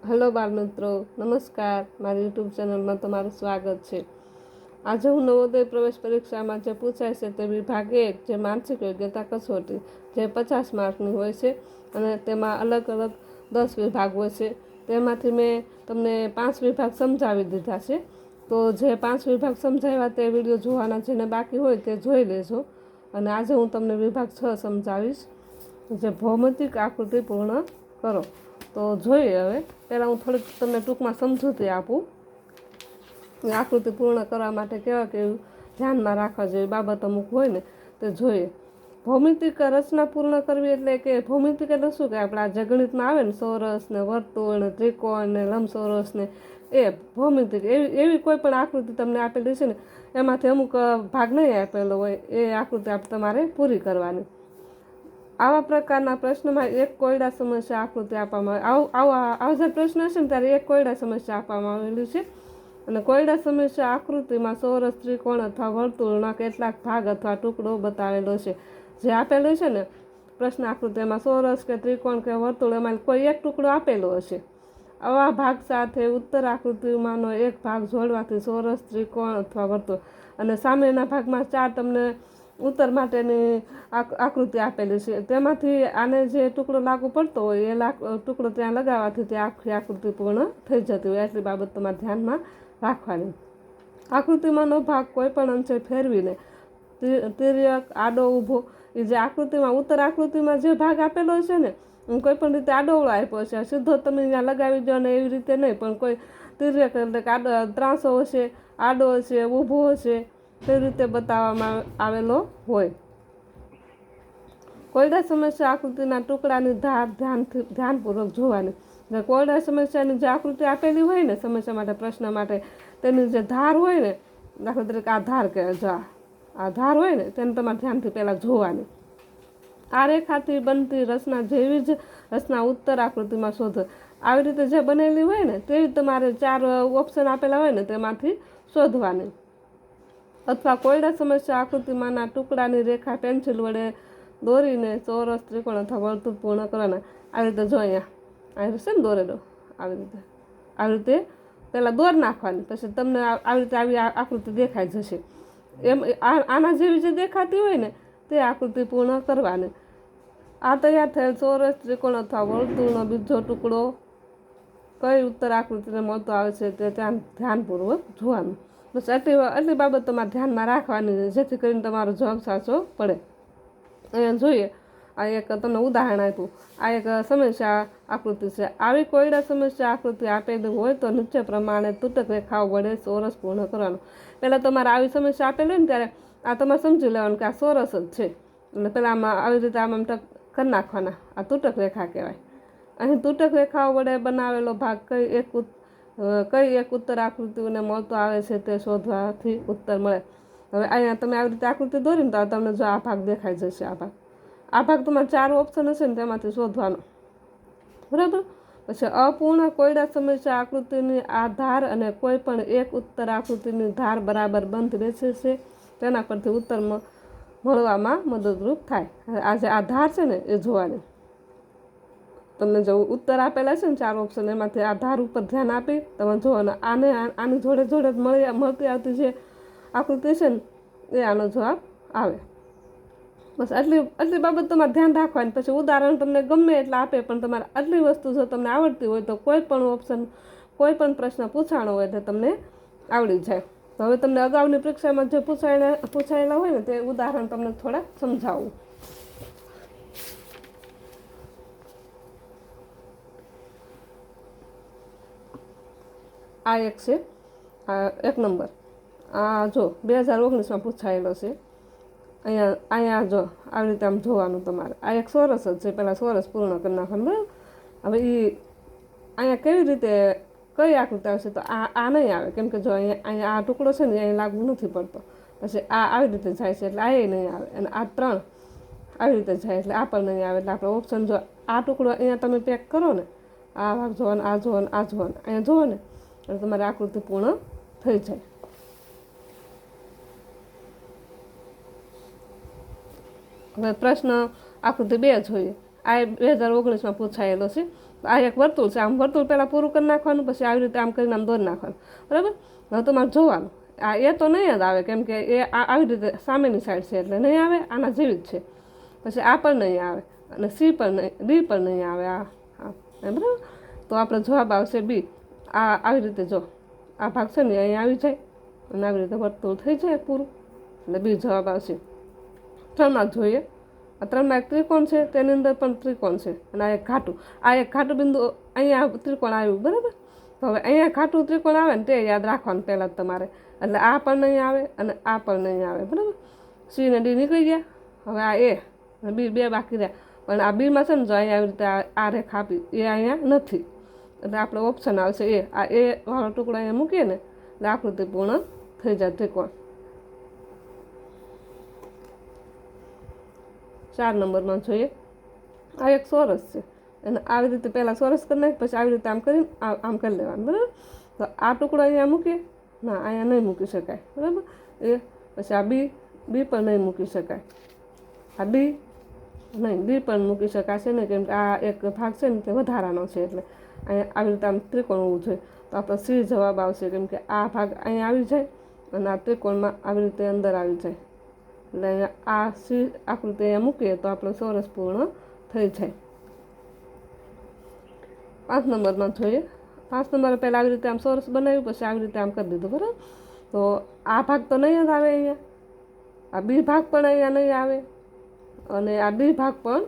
Hello બાળ મિત્રો, નમસ્કાર. મારી યુટ્યુબ ચેનલમાં તમારું સ્વાગત છે. આજે હું નવોદય પ્રવેશ પરીક્ષામાં જે પૂછાય છે તે વિભાગ 1, જે માનસિક યોગ્યતા કસોટી, જે 50 માર્કની હોય છે અને તેમાં અલગ અલગ 10 વિભાગ હોય છે. તેમાંથી મેં તમને 5 વિભાગ સમજાવી દીધા છે. તો જે 5 વિભાગ સમજાવ્યા તે વિડીયો જોવાના જેને બાકી હોય તે જોઈ લેજો. અને આજે હું તમને વિભાગ 6 સમજાવીશ, જે ભૌમિતિક આકૃતિ પૂર્ણ કરો. તો જોઈએ. હવે પહેલાં હું થોડીક તમને ટૂંકમાં સમજૂતી આપું. આકૃતિ પૂર્ણ કરવા માટે કેવું ધ્યાનમાં રાખવા જેવી બાબત અમુક હોય ને તે જોઈએ. ભૌમિતિક રચના પૂર્ણ કરવી એટલે કે ભૌમિતિક એટલે શું કે આપણા જે ગણિતમાં આવે ને, ચોરસ ને વર્તુળ ને ત્રિકોણ ને લંબચોરસ ને એ ભૌમિતિક એવી કોઈ પણ આકૃતિ તમને આપેલી છે ને, એમાંથી અમુક ભાગ નહીં આપેલો હોય એ આકૃતિ તમારે પૂરી કરવાની. આવા પ્રકારના પ્રશ્નમાં એક કોયડા સમસ્યા આકૃતિ આપવામાં આવા જે પ્રશ્ન હશે ને ત્યારે એક કોયડા સમસ્યા આપવામાં આવેલી છે. અને કોયડા સમસ્યા આકૃતિમાં ચોરસ, ત્રિકોણ અથવા વર્તુળના કેટલાક ભાગ અથવા ટુકડો બતાવેલો છે. જે આપેલો છે ને પ્રશ્ન આકૃતિમાં ચોરસ કે ત્રિકોણ કે વર્તુળ, એમાં કોઈ એક ટુકડો આપેલો હશે. આવા ભાગ સાથે ઉત્તર આકૃતિમાંનો એક ભાગ જોડવાથી ચોરસ, ત્રિકોણ અથવા વર્તુળ, અને સામેના ભાગમાં 4 તમને ઉત્તર માટેની આકૃતિ આપેલી છે. તેમાંથી આને જે ટુકડો લાગુ પડતો હોય એ ટુકડો ત્યાં લગાવવાથી તે આખી આકૃતિ પૂર્ણ થઈ જતી હોય. એટલી બાબત તમારે ધ્યાનમાં રાખવાની. આકૃતિમાંનો ભાગ કોઈ પણ અંશે ફેરવીને તિર્યક, આડો, ઊભો, એ જે આકૃતિમાં ઉત્તર આકૃતિમાં જે ભાગ આપેલો છે ને, કોઈ પણ રીતે આડોવળો આપ્યો છે, સીધો તમે અહીંયા લગાવી દો ને એવી રીતે નહીં, પણ કોઈ તિર્યક એટલે કે ત્રાસો હશે, આડો હશે, ઊભો હશે, તે રીતે બતાવવામાં આવેલો હોય. કોયડા સમસ્યા આકૃતિના ટુકડાની ધાર ધ્યાનપૂર્વક જોવાની. કોયડા સમસ્યાની જે આકૃતિ આપેલી હોય ને સમસ્યા માટે, પ્રશ્ન માટે, તેની જે ધાર હોય ને, દાખલા તરીકે આ ધાર કે આ ધાર હોય ને તેને તમારે ધ્યાનથી પહેલાં જોવાની. આ રેખાથી બનતી રચના જેવી જ રચના ઉત્તર આકૃતિમાં શોધો. આવી રીતે જે બનેલી હોય ને તેવી તમારે 4 ઓપ્શન આપેલા હોય ને તેમાંથી શોધવાની. અથવા કોયડા સમસ્યા આકૃતિમાંના ટુકડાની રેખા પેન્સિલ વડે દોરીને ચોરસ, ત્રિકોણ અથવા વર્તુળ પૂર્ણ કરવાના. આવી રીતે જો અહીંયા છે ને દોરેલો, આવી રીતે પહેલાં દોર નાખવાની. પછી તમને આવી રીતે આવી આકૃતિ દેખાઈ જશે. એમ આના જેવી જે દેખાતી હોય ને તે આકૃતિ પૂર્ણ કરવાની. આ તૈયાર થયેલ ચોરસ, ત્રિકોણ અથવા વર્તુળનો બીજો ટુકડો કઈ ઉત્તર આકૃતિને મળતો આવે છે તે ધ્યાનપૂર્વક જોવાનું. બસ આટલી બાબત તમારે ધ્યાનમાં રાખવાની, જેથી કરીને તમારો જવાબ સાચો પડે. અહીંયા જોઈએ, આ એક તમને ઉદાહરણ આપ્યું. આ એક સમસ્યા આકૃતિ છે. આવી કોયડા સમસ્યા આકૃતિ આપેલી હોય તો નીચે પ્રમાણે તૂટક રેખાઓ વડે ચોરસ પૂર્ણ કરવાનો. પહેલાં તમારે આવી સમસ્યા આપેલી હોય ને ત્યારે આ તમારે સમજી લેવાનું કે આ ચોરસ જ છે. એટલે પહેલાં આમાં આવી રીતે આમ કરી નાખવાના. આ તૂટક રેખા કહેવાય. અહીં તૂટક રેખાઓ વડે બનાવેલો ભાગ કઈ એક ઉત્તર આકૃતિને મળતો આવે છે તે શોધવાથી ઉત્તર મળે. હવે અહીંયા તમે આવી રીતે આકૃતિ દોરીને તો તમને જો આ ભાગ દેખાઈ જશે. આ ભાગ તમારે 4 ઓપ્શન હશે ને તેમાંથી શોધવાનો, બરાબર. પછી અપૂર્ણ કોયડા સમસ્યા આકૃતિની આ ધાર અને કોઈ પણ એક ઉત્તર આકૃતિની ધાર બરાબર બંધ બેસે છે, તેના પરથી ઉત્તર મળવામાં મદદરૂપ થાય. આ જે આ ધાર છે ને એ જોવાની. તમને જો ઉત્તર આપેલા છે ને 4 ઓપ્શન, એમાંથી આ ધાર ઉપર ધ્યાન આપી તમે જોવાનું. આની જોડે જોડે મળતી આવતી જે આકૃતિ છે ને એ આનો જવાબ આવે. બસ આટલી બાબત તમારે ધ્યાન રાખવાની. પછી ઉદાહરણ તમને ગમે એટલે આપે, પણ તમારે આટલી વસ્તુ જો તમને આવડતી હોય તો કોઈ પણ ઓપ્શન, કોઈ પણ પ્રશ્ન પૂછાણો હોય તો તમને આવડી જાય. તો હવે તમને અગાઉની પરીક્ષામાં જે પૂછાયેલા હોય ને તે ઉદાહરણ તમને થોડા સમજાવું. આ એક છે, આ 1 નંબર. આ જો 2019માં પૂછાયેલો છે. અહીંયા જો આવી રીતે આમ જોવાનું તમારે. આ એક ચોરસ જ છે. પહેલાં ચોરસ પૂર્ણ કરી નાખવાનું, બરાબર. હવે એ અહીંયા કેવી રીતે કઈ આકૃતિ આવશે તો આ નહીં આવે, કેમ કે જો અહીંયા આ ટુકડો છે ને અહીંયા લાગુ નથી પડતો. પછી આ આવી રીતે જાય છે એટલે આ નહીં આવે. અને આ 3 આવી રીતે જાય એટલે આ પણ નહીં આવે. એટલે આપણે ઓપ્શન જો આ ટુકડો અહીંયા તમે પેક કરો ને, આ ભાગ જોવાનો, આ જોવાનો, આ જોવાનો, અહીંયા જુઓ ને એટલે તમારી આકૃતિ પૂર્ણ થઈ જાય. હવે પ્રશ્ન આકૃતિ 2 જોઈએ. આ 2019માં પૂછાયેલો છે. આ એક વર્તુળ છે, આમ વર્તુળ પહેલાં પૂરું કરી નાખવાનું, પછી આવી રીતે આમ કરીને આમ દોરી નાખવાનું, બરાબર. હવે તમારે જોવાનું, આ એ તો નહીં જ આવે, કેમ કે એ આવી રીતે સામેની સાઈડ છે એટલે નહીં આવે, આના જેવી જ છે. પછી આ પણ નહીં આવે, અને સી પણ નહીં, ડી પણ નહીં આવે, બરાબર. તો આપણો જવાબ આવશે બી. આ આવી રીતે જો આ ભાગ છે ને અહીંયા આવી જાય અને આવી રીતે વર્તુળ થઈ જાય પૂરું, એટલે બી જવાબ આવશે. 3માં જોઈએ, આ 3માં એક ત્રિકોણ છે, તેની અંદર પણ ત્રિકોણ છે, અને આ એક ઘાટું બિંદુ અહીંયા ત્રિકોણ આવ્યું, બરાબર. તો હવે અહીંયા ઘાટું ત્રિકોણ આવે ને તે યાદ રાખવાનું પહેલાં જ તમારે, એટલે આ પણ નહીં આવે અને આ પણ નહીં આવે, બરાબર. સી ને ડી નીકળી ગયા. હવે આ એ અને બી 2 બાકી રહ્યા, પણ આ બીમાં છે ને જો અહીંયા આવી રીતે આ રેખા આપી, એ અહીંયા નથી, એટલે આપણે ઓપ્શન આવશે એ. આ એ વાળો ટુકડો અહીંયા મૂકીએ ને એટલે આકૃતિ પૂર્ણ થઈ જાય ત્રિકોણ. 4 નંબરમાં જોઈએ, આ એક ચોરસ છે, અને આવી રીતે પહેલાં ચોરસ કરી નાખી, પછી આવી રીતે આમ કરીને આમ કરી લેવાનું, બરાબર. તો આ ટુકડો અહીંયા મૂકીએ, ના અહીંયા નહીં મૂકી શકાય, બરાબર. એ પછી આ બી પણ નહીં મૂકી શકાય, આ ડી નહીં, ડી પણ મૂકી શકાશે ને, કેમ કે આ એક ભાગ છે ને તે વધારાનો છે, એટલે અહીંયા આવી રીતે આમ ત્રિકોણ હોવું જોઈએ. તો આપણો સી જવાબ આવશે, કેમ કે આ ભાગ અહીંયા આવી જાય અને આ ત્રિકોણમાં આવી રીતે અંદર આવી જાય, એટલે અહીંયા આ સી આકૃતિ અહીંયા મૂકીએ તો આપણો ચોરસ પૂર્ણ થઈ જાય. 5 નંબરમાં જોઈએ, 5 નંબર પહેલાં આવી રીતે આમ ચોરસ બનાવ્યું, પછી આવી રીતે આમ કરી દીધું, બરાબર. તો આ ભાગ તો નહીં જ આવે અહીંયા, આ બી ભાગ પણ અહીંયા નહીં આવે, અને આ ડી ભાગ પણ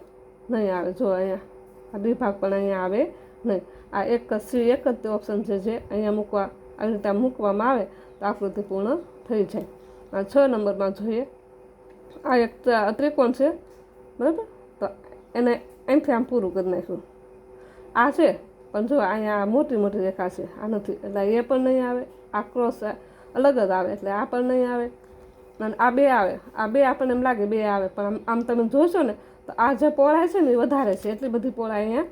નહીં આવે. જો અહીંયા આ ડી ભાગ પણ અહીંયા આવે નહીં. આ એક જ સી એક જ ઓપ્શન છે જે અહીંયા આવી રીતે મૂકવામાં આવે તો આકૃતિ પૂર્ણ થઈ જાય. 6 નંબરમાં જોઈએ, આ એક ત્રિકોણ છે, બરાબર. તો એને અહીંથી આમ પૂરું કરી નાખ્યું. આ છે પણ જો અહીંયા મોટી રેખા છે, આ નથી, એટલે એ પણ નહીં આવે. આ ક્રોસ અલગ જ આવે, એટલે આ પણ નહીં આવે. અને આ 2 આવે, આ 2 આપણને એમ લાગે 2 આવે, પણ આમ તમે જોશો ને તો આ જે પહોળાઈ છે ને એ વધારે છે, એટલી બધી પહોળાઈ અહીંયા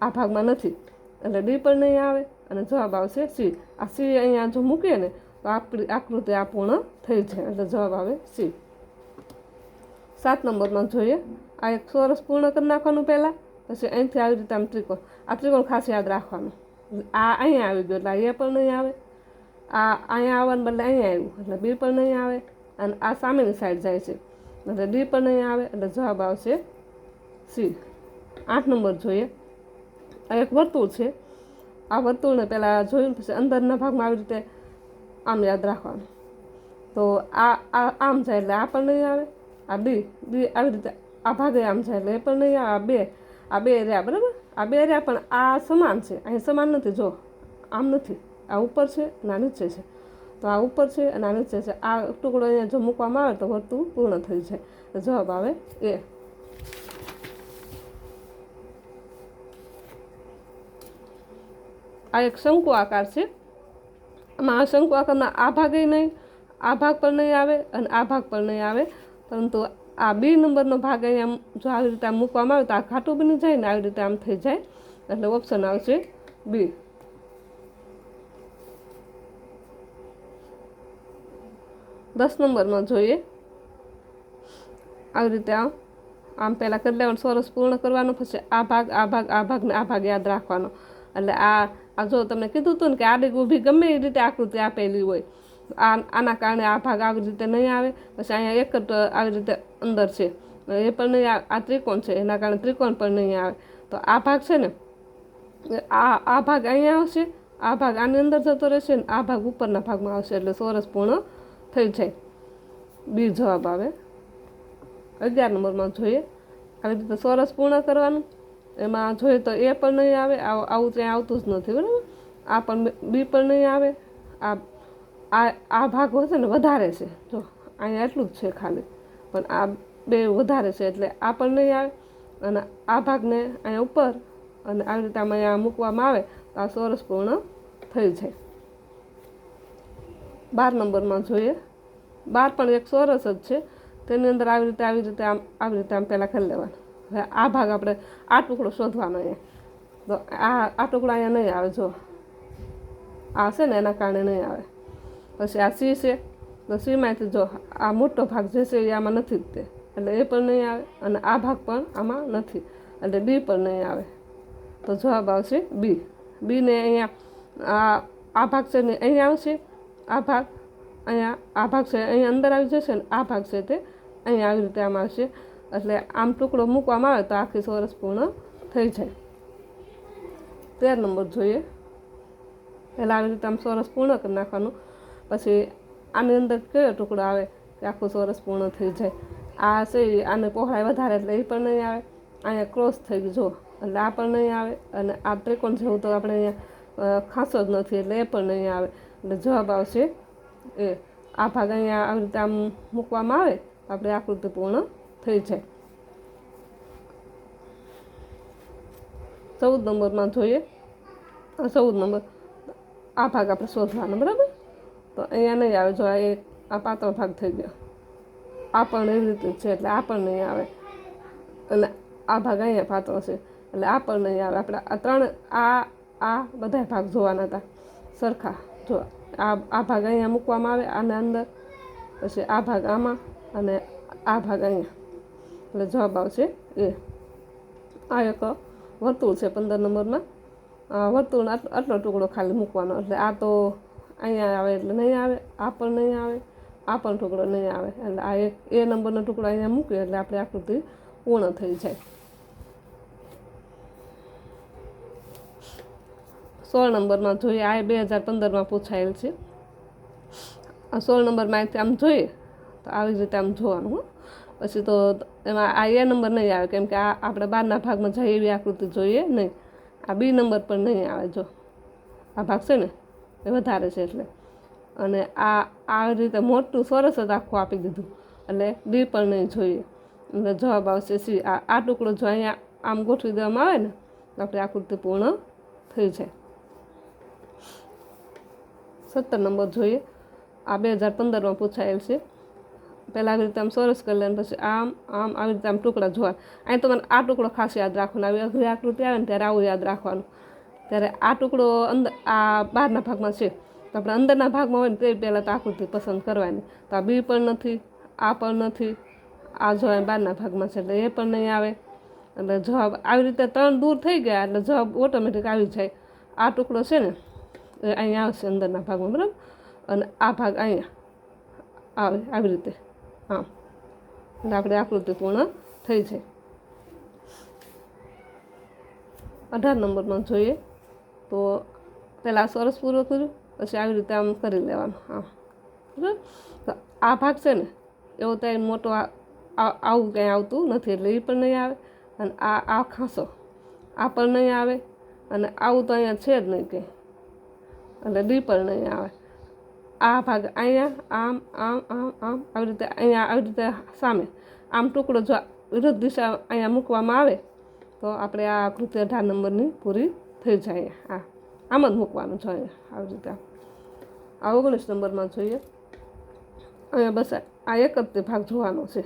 આ ભાગમાં નથી, એટલે ડી પણ નહીં આવે, અને જવાબ આવશે સી. આ સી અહીંયા જો મૂકીએ ને તો આપણી આકૃતિ આ પૂર્ણ થઈ જાય, એટલે જવાબ આવે સી. 7 નંબરમાં જોઈએ, આ એક ચોરસ પૂર્ણ કરી નાખવાનું પહેલાં, પછી અહીંથી આવી રીતે આમ ત્રિકોણ, આ ત્રિકોણ ખાસ યાદ રાખવાનું. આ અહીંયા આવી ગયો એટલે એ પણ નહીં આવે, આ અહીંયા આવવાને બદલે અહીંયા આવ્યું એટલે બી પણ નહીં આવે, અને આ સામેની સાઈડ જાય છે એટલે ડી પણ નહીં આવે, એટલે જવાબ આવશે સી. 8 નંબર જોઈએ, આ એક વર્તુળ છે, આ વર્તુળને પહેલાં જોયું, પછી અંદરના ભાગમાં આવી રીતે આમ યાદ રાખવાનું. તો આ આમ જાય એટલે આ પણ નહીં આવે, આ ડી આવી રીતે આ ભાગે આમ જાય એટલે એ પણ નહીં આવે. આ બે રહ્યા, બરાબર. આ 2 રહ્યા, પણ આ સમાન છે, અહીં સમાન નથી, જો આમ નથી, આ ઉપર છે અને આ નીચે છે. તો આ ઉપર છે અને આ નીચે છે, આ ટુકડો અહીંયા જો મૂકવામાં આવે તો વર્તુળ પૂર્ણ થઈ જાય, જવાબ આવે એ. આ એક શંકુ આકાર છે, આમાં આ શંકુ આકારના આ ભાગે નહીં, આ ભાગ પણ નહીં આવે અને આ ભાગ પણ નહીં આવે, પરંતુ આ બી નંબરનો ભાગ અહીંયા જો આવી રીતે આમ મૂકવામાં આવે તો આ ઘાટું બની જાય ને આવી રીતે આમ થઈ જાય, એટલે ઓપ્શન આવશે બી. 10 નંબરમાં જોઈએ, આવી રીતે આમ પહેલાં કરી લેવાનું, ચોરસ પૂર્ણ કરવાનું, પછી આ ભાગ યાદ રાખવાનો. એટલે આ જો તમને કીધું હતું ને કે આડી ઊભી ગમે એ રીતે આકૃતિ આપેલી હોય, આના કારણે આ ભાગ આવી રીતે નહીં આવે. પછી અહીંયા એક જ આવી રીતે અંદર છે, એ પણ નહીં આવે. આ ત્રિકોણ છે, એના કારણે ત્રિકોણ પણ નહીં આવે. તો આ ભાગ છે ને આ ભાગ અહીંયા આવશે, આ ભાગ આની અંદર જતો રહેશે ને આ ભાગ ઉપરના ભાગમાં આવશે, એટલે ચોરસ પૂર્ણ થઈ જાય. બી જવાબ આવે. 11 નંબરમાં જોઈએ, આવી રીતે ચોરસ પૂર્ણ કરવાનું, એમાં જોઈએ તો એ પણ નહીં આવે, આવું ત્યાં આવતું જ નથી, બરાબર. આ પણ બી પણ નહીં આવે. આ ભાગ હશે ને વધારે છે, જો અહીંયા એટલું જ છે ખાલી, પણ આ 2 વધારે છે એટલે આ પણ નહીં આવે. અને આ ભાગને અહીંયા ઉપર અને આવી રીતે આમાં અહીંયા મૂકવામાં આવે તો આ ચોરસ પૂર્ણ થઈ જાય. 12 નંબરમાં જોઈએ, 12 પણ એક ચોરસ જ છે, તેની અંદર આવી રીતે આમ પહેલાં કરી લેવાનું. હવે આ ભાગ આપણે આ ટુકડો શોધવાનો અહીંયા, તો આ ટુકડો અહીંયા નહીં આવે, જો આ છે ને એના કારણે નહીં આવે. પછી આ સી છે, તો સીમાંથી જો આ મોટો ભાગ જે છે એ આમાં નથી જ તે, એટલે એ પણ નહીં આવે, અને આ ભાગ પણ આમાં નથી. એટલે ડી પણ નહીં આવે. તો જવાબ આવશે બી. બીને અહીંયા આ ભાગ છે ને અહીંયા આવશે, આ ભાગ અહીંયા, આ ભાગ છે અહીંયા અંદર આવી જશે ને આ ભાગ છે તે અહીંયા આવી રીતે આમ આવશે. એટલે આમ ટુકડો મૂકવામાં આવે તો આખી ચોરસ પૂર્ણ થઈ જાય. 13 નંબર જોઈએ. પહેલાં આવી રીતે આમ ચોરસ પૂર્ણ કરી નાખવાનું. પછી આની અંદર કયો ટુકડો આવે કે આખું ચોરસ પૂર્ણ થઈ જાય. આ છે આને પહોળાઈ વધારે એટલે એ પણ નહીં આવે. અહીંયા ક્રોસ થઈ ગયું જો એટલે આ પણ નહીં આવે. અને આ ત્રિકોણ જેવું તો આપણે અહીંયા ખાસો જ નથી એટલે એ પણ નહીં આવે. એટલે જવાબ આવશે એ. આ ભાગ અહીંયા આવી રીતે આમ મૂકવામાં આવે આપણે આકૃતિ પૂર્ણ થઈ જાય. 14 નંબરમાં જોઈએ. 14 નંબર આ ભાગ આપણે શોધવાનો, બરાબર. તો અહીંયા નહીં આવે. જો આ પાતળો ભાગ થઈ ગયો. આ પણ એવી રીતે છે એટલે આ પણ નહીં આવે. અને આ ભાગ અહીંયા પાતળો છે એટલે આ પણ નહીં આવે. આપણે આ ત્રણ આ બધા ભાગ જોવાના હતા સરખા. જો આ ભાગ અહીંયા મૂકવામાં આવે આને અંદર, પછી આ ભાગ આમાં અને આ ભાગ અહીંયા. એટલે જવાબ આવશે એ. આ એક વર્તુળ છે 15 નંબરમાં. વર્તુળ આટલો ટુકડો ખાલી મૂકવાનો. એટલે આ તો અહીંયા આવે એટલે નહીં આવે, આ પણ નહીં આવે, આ પણ ટુકડો નહીં આવે. એટલે આ એક એ નંબરનો ટુકડો અહીંયા મૂકીએ એટલે આપણી આકૃતિ પૂર્ણ થઈ જાય. 16 નંબરમાં જોઈએ. આ 2015માં પૂછાયેલ છે. આ 16 નંબરમાં આમ જોઈએ તો આવી રીતે આમ જોવાનું. પછી તો એમાં આ એ નંબર નહીં આવે કેમ કે આ આપણે બહારના ભાગમાં જઈએ એવી આકૃતિ જોઈએ નહીં. આ બી નંબર પણ નહીં આવે. જો આ ભાગ છે ને એ વધારે છે એટલે. અને આવી રીતે મોટું સરસ જ આખું આપી દીધું એટલે ડી પણ નહીં જોઈએ. એટલે જવાબ આવશે સી. આ ટુકડો જો અહીંયા આમ ગોઠવી દેવામાં આવે ને તો આપણી આકૃતિ પૂર્ણ થઈ જાય. 17 નંબર જોઈએ. આ 2015માં પૂછાયેલ છે. પહેલાં આવી રીતે આમ સરસ કરી લે પછી આમ આવી રીતે આમ ટુકડા જોવા. અહીં તમારે આ ટુકડો ખાસ યાદ રાખવાનો. આવી અઘરી આકૃતિ આવે ને ત્યારે આવું યાદ રાખવાનું. ત્યારે આ ટુકડો અંદર આ બહારના ભાગમાં છે તો આપણે અંદરના ભાગમાં હોય ને તે પહેલાં તો આકૃતિ પસંદ કરવાની. તો આ બી પણ નથી, આ પણ નથી, આ જો બહારના ભાગમાં છે એટલે એ પણ નહીં આવે. એટલે જવાબ આવી રીતે 3 દૂર થઈ ગયા એટલે જવાબ ઓટોમેટિક આવી જાય. આ ટુકડો છે ને એ અહીંયા આવશે અંદરના ભાગમાં, બરાબર. અને આ ભાગ અહીંયા આવે આવી રીતે આમ. એટલે આપણે આકૃતિ પૂર્ણ થઈ જાય. 18 નંબરમાં જોઈએ તો પહેલાં સરસ પૂરો કર્યું પછી આવી રીતે આમ કરી લેવાનું આમ, બરાબર. તો આ ભાગ છે ને એવો ત્યાં મોટો આવું કંઈ આવતું નથી એટલે એ પણ નહીં આવે. અને આ ખાસો આ પણ નહીં આવે. અને આવું તો અહીંયા છે જ નહીં કંઈ એટલે ડી પણ નહીં આવે. આ ભાગ અહીંયા આમ આમ આમ આમ આવી રીતે અહીંયા આવી રીતે સામે આમ ટુકડો જો વિરુદ્ધ દિશા અહીંયા મૂકવામાં આવે તો આપણે આ આકૃતિ 18 નંબરની પૂરી થઈ જાય. આમ જ મૂકવાનું છે અહીંયા આવી રીતે. આ 19 નંબરમાં જોઈએ. અહીંયા બસ આ એક જ તે ભાગ જોવાનો છે.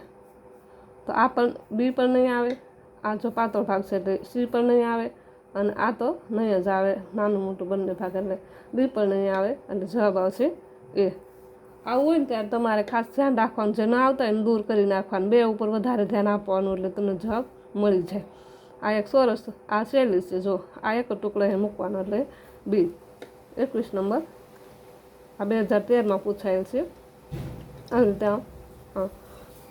તો આ પણ બી પણ નહીં આવે. આ જો પાતળો ભાગ છે એટલે સી પણ નહીં આવે. અને આ તો નહીં જ આવે, નાનું મોટું બંને ભાગ એટલે બી પણ નહીં આવે. એટલે જવાબ આવશે એ. આવું હોય ને ત્યારે તમારે ખાસ ધ્યાન રાખવાનું. જે ન આવતા એને દૂર કરી નાખવાનું. 2 ઉપર વધારે ધ્યાન આપવાનું એટલે તમને જવાબ મળી જાય. આ એક સરસ આ શૈલી છે. જો આ એક ટુકડો એ મૂકવાનો એટલે બી. 21 નંબર આ 2013માં પૂછાયેલ છે. આવી રીતે આમ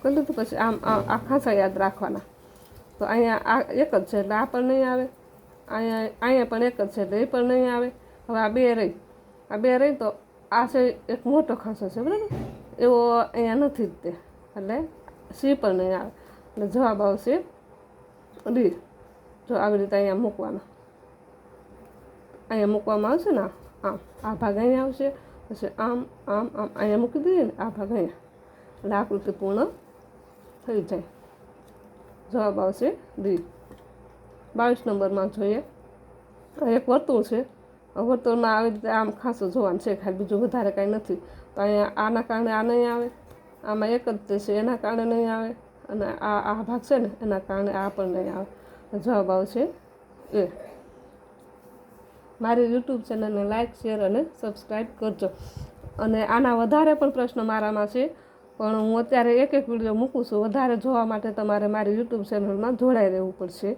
કરી લીધું પછી આમ આ ખાસા યાદ રાખવાના. તો અહીંયા આ એક જ છે એટલે આ પણ નહીં આવે. અહીંયા પણ એક જ છે એટલે એ પણ નહીં આવે. હવે આ 2 રહી. આ 2 રહી તો આ છે એક મોટો ખાસો છે, બરાબર. એવો અહીંયા નથી જ તે એટલે સી પણ નહીં આવે. એટલે જવાબ આવશે ડી. જો આવી રીતે અહીંયા મૂકવાનો. અહીંયા મૂકવામાં આવશે ને આમ. આ ભાગ અહીંયા આવશે પછી આમ આમ આમ અહીંયા મૂકી દઈએ ને આ ભાગ અહીંયા. એટલે આકૃતિ પૂર્ણ થઈ જાય. જવાબ આવશે ડી. 22 નંબરમાં જોઈએ. એક વર્તુળ છે. વર્તુળમાં આવી રીતે આમ ખાસું જોવાનું છે ખાલી, બીજું વધારે કાંઈ નથી. તો અહીંયા આના કારણે આ નહીં આવે. આમાં એક જ તે છે એના કારણે નહીં આવે. અને આ ભાગ છે ને એના કારણે આ પણ નહીં આવે. જવાબ આવશે એ. મારી યુટ્યુબ ચેનલને લાઇક, શેર અને સબસ્ક્રાઈબ કરજો. અને આના વધારે પણ પ્રશ્ન મારામાં છે પણ હું અત્યારે એક વિડીયો મૂકું છું. વધારે જોવા માટે તમારે મારી યુટ્યુબ ચેનલમાં જોડાઈ રહેવું પડશે.